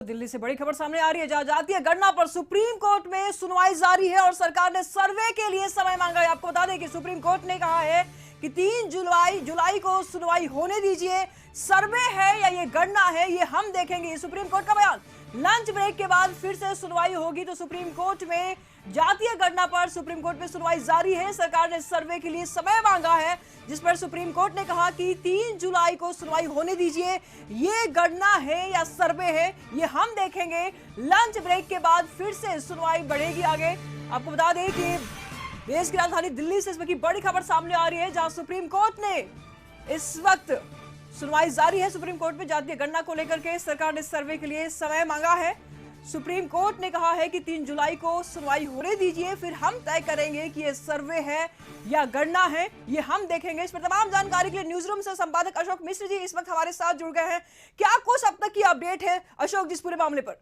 दिल्ली से बड़ी खबर सामने आ रही है, जहां जातीय गणना पर सुप्रीम कोर्ट में सुनवाई जारी है और सरकार ने सर्वे के लिए समय मांगा है। आपको बता दें कि सुप्रीम कोर्ट ने कहा है कि 3 जुलाई को सुनवाई होने दीजिए। सर्वे है या ये गणना है, ये हम देखेंगे, सुप्रीम कोर्ट का बयान। लंच ब्रेक के बाद फिर से सुनवाई होगी। तो सुप्रीम कोर्ट में जातीय गणना पर सुप्रीम कोर्ट में सुनवाई जारी है। सरकार ने सर्वे के लिए समय मांगा है, जिस पर सुप्रीम कोर्ट ने कहा कि 3 जुलाई को सुनवाई होने दीजिए। ये गणना है या सर्वे है, ये हम देखेंगे। लंच ब्रेक के बाद फिर से सुनवाई बढ़ेगी आगे। आपको बता दें कि देश की राजधानी दिल्ली से इस वक्त की बड़ी खबर सामने आ रही है, जहां सुप्रीम कोर्ट ने इस वक्त सुनवाई जारी है। सुप्रीम कोर्ट में जातीय गणना को लेकर के सरकार ने सर्वे के लिए समय मांगा है। सुप्रीम कोर्ट ने कहा है कि 3 जुलाई को सुनवाई होने दीजिए, फिर हम तय करेंगे कि ये सर्वे है या गणना है, ये हम देखेंगे। इस पर तमाम जानकारी के लिए न्यूज रूम से संपादक अशोक मिश्र जी इस वक्त हमारे साथ जुड़ गए हैं। क्या कुछ अब तक की अपडेट है अशोक जी इस पूरे मामले पर?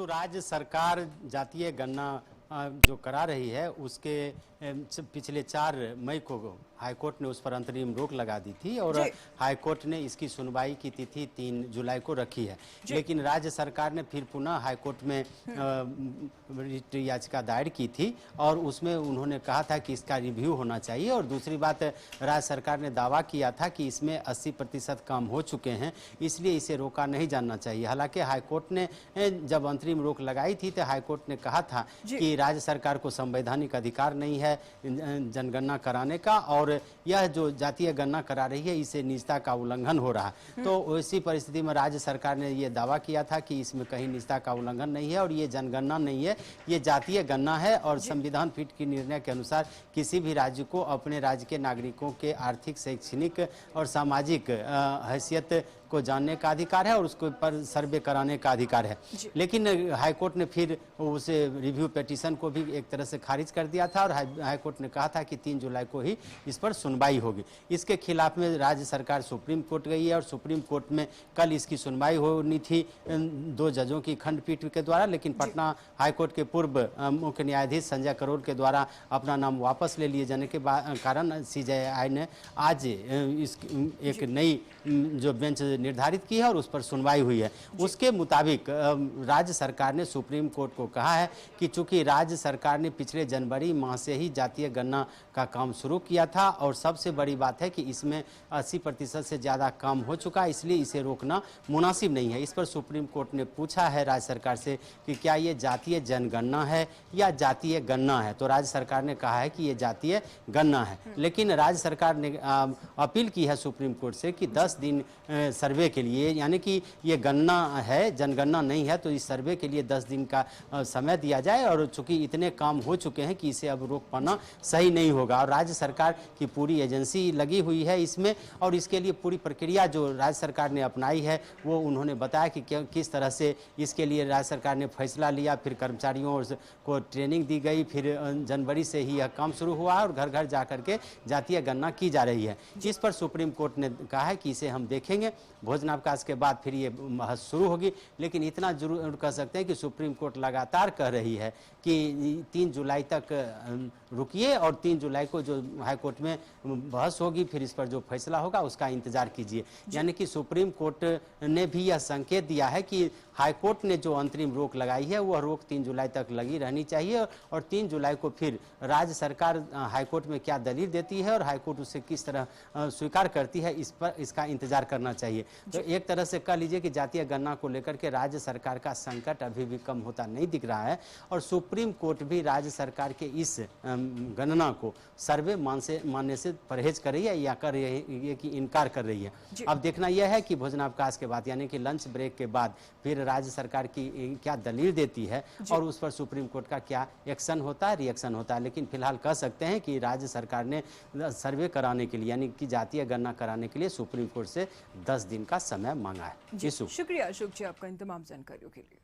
राज्य सरकार जातीय गणना जो करा रही है उसके पिछले 4 मई को हाईकोर्ट ने उस पर अंतरिम रोक लगा दी थी और हाईकोर्ट ने इसकी सुनवाई की तिथि 3 जुलाई को रखी है। लेकिन राज्य सरकार ने फिर पुनः हाईकोर्ट में रिट याचिका दायर की थी और उसमें उन्होंने कहा था कि इसका रिव्यू होना चाहिए। और दूसरी बात, राज्य सरकार ने दावा किया था कि इसमें 80% काम हो चुके हैं, इसलिए इसे रोका नहीं जाना चाहिए। हालांकि हाईकोर्ट ने जब अंतरिम रोक लगाई थी तो हाईकोर्ट ने कहा था कि राज्य सरकार को संवैधानिक अधिकार नहीं है जनगणना कराने का और यह जो जातीय गणना करा रही है इसे निजता का उल्लंघन हो रहा है। तो इसी परिस्थिति में राज्य सरकार ने यह दावा किया था कि इसमें कहीं निजता का उल्लंघन नहीं है और ये जनगणना नहीं है, ये जातीय गणना है। और संविधान पीठ के निर्णय के अनुसार किसी भी राज्य को अपने राज्य के नागरिकों के आर्थिक, शैक्षणिक और सामाजिक हैसियत को जानने का अधिकार है और उसके ऊपर सर्वे कराने का अधिकार है। लेकिन हाईकोर्ट ने फिर उसे रिव्यू पिटीशन को भी एक तरह से खारिज कर दिया था और हाईकोर्ट ने कहा था कि 3 जुलाई को ही इस पर सुनवाई होगी। इसके खिलाफ में राज्य सरकार सुप्रीम कोर्ट गई है और सुप्रीम कोर्ट में कल इसकी सुनवाई होनी थी 2 जजों की खंडपीठ के द्वारा। लेकिन पटना हाईकोर्ट के पूर्व मुख्य न्यायाधीश संजय करोल के द्वारा अपना नाम वापस ले लिए जाने के कारण CJI ने आज एक नई जो बेंच निर्धारित की है और उस पर सुनवाई हुई है। उसके मुताबिक राज्य सरकार ने सुप्रीम कोर्ट को कहा है कि चूंकि राज्य सरकार ने पिछले जनवरी माह से ही जातीय गणना का काम शुरू किया था और सबसे बड़ी बात है कि इसमें 80% से ज़्यादा काम हो चुका है, इसलिए इसे रोकना मुनासिब नहीं है। इस पर सुप्रीम कोर्ट ने पूछा है राज्य सरकार से कि क्या ये जातीय जनगणना है या जातीय गणना है। तो राज्य सरकार ने कहा है कि ये जातीय गणना है। लेकिन राज्य सरकार ने अपील की है सुप्रीम कोर्ट से कि 10 दिन सर्वे के लिए, यानी कि ये गणना है जनगणना नहीं है, तो इस सर्वे के लिए 10 दिन का समय दिया जाए। और चूंकि इतने काम हो चुके हैं कि इसे अब रोक पाना सही नहीं होगा। और राज्य सरकार की पूरी एजेंसी लगी हुई है इसमें और इसके लिए पूरी प्रक्रिया जो राज्य सरकार ने अपनाई है वो उन्होंने बताया कि किस तरह से इसके लिए राज्य सरकार ने फैसला लिया। फिर कर्मचारियों को ट्रेनिंग दी गई, फिर जनवरी से ही यह काम शुरू हुआ और घर घर जा करके जातीय गणना की जा रही है। इस पर सुप्रीम कोर्ट ने कहा है कि इसे हम देखेंगे, भोजनावकाश के बाद फिर ये बहस शुरू होगी। लेकिन इतना जरूर कह सकते हैं कि सुप्रीम कोर्ट लगातार कह रही है कि 3 जुलाई तक रुकिए और 3 जुलाई को जो हाईकोर्ट में बहस होगी फिर इस पर जो फैसला होगा उसका इंतजार कीजिए। यानी कि सुप्रीम कोर्ट ने भी यह संकेत दिया है कि हाईकोर्ट ने जो अंतरिम रोक लगाई है वह रोक 3 जुलाई तक लगी रहनी चाहिए और 3 जुलाई को फिर राज्य सरकार हाईकोर्ट में क्या दलील देती है और हाईकोर्ट उसे किस तरह स्वीकार करती है इस पर इसका इंतजार करना चाहिए। तो एक तरह से कह लीजिए कि जातीय गणना को लेकर के राज्य सरकार का संकट अभी भी कम होता नहीं दिख रहा है और सुप्रीम कोर्ट भी राज्य सरकार के इस गणना को सर्वे मानने से परहेज कर रही है या कर रही है कि इनकार कर रही है। अब देखना यह है कि भोजनावकाश के बाद यानी कि लंच ब्रेक के बाद फिर राज्य सरकार की क्या दलील देती है और उस पर सुप्रीम कोर्ट का क्या एक्शन होता है, रिएक्शन होता है। लेकिन फिलहाल कह सकते हैं कि राज्य सरकार ने सर्वे कराने के लिए यानी कि जातीय गणना कराने के लिए सुप्रीम कोर्ट से 10 दिन का समय मांगा है। शुक्रिया अशोक जी आपका इन तमाम जानकारियों के लिए।